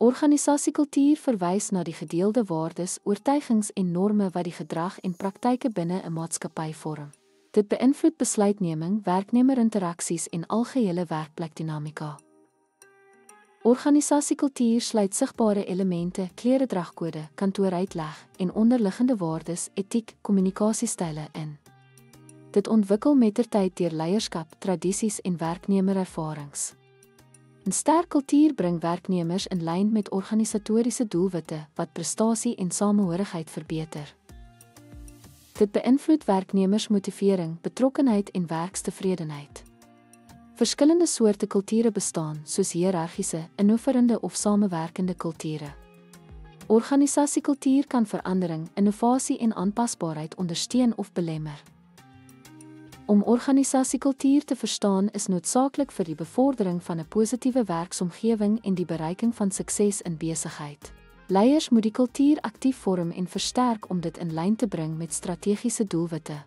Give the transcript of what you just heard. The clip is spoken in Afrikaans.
Organisasiekultuur verwys na die gedeelde waardes, oortuigings en norme wat die gedrag en praktyke binne 'n maatskappy vorm. Dit beïnvloed besluitneming, werknemerinteraksies en algehele werkplekdinamika. Organisasiekultuur sluit sigbare elemente, kleredragkode, kantooruitleg en onderliggende waardes, etiek, kommunikasiestyle in. Dit ontwikkel mettertyd deur leierskap, tradisies en werknemerervarings. 'n Sterk kultuur bring werknemers in lyn met organisatoriese doelwitte wat prestasie en samehorigheid verbeter. Dit beïnvloed werknemersmotivering, betrokkenheid en werkstevredenheid. Verskillende soorte kulture bestaan, soos hiërargiese, innoverende of samewerkende kulture. Organisasiekultuur kan verandering, innovasie en aanpasbaarheid ondersteun of belemmer. Om organisasiekultuur te verstaan is noodsaaklik vir die bevordering van 'n positiewe werksomgewing en die bereiking van sukses in besigheid. Leiers moet die kultuur aktief vorm en versterk om dit in lyn te bring met strategiese doelwitte.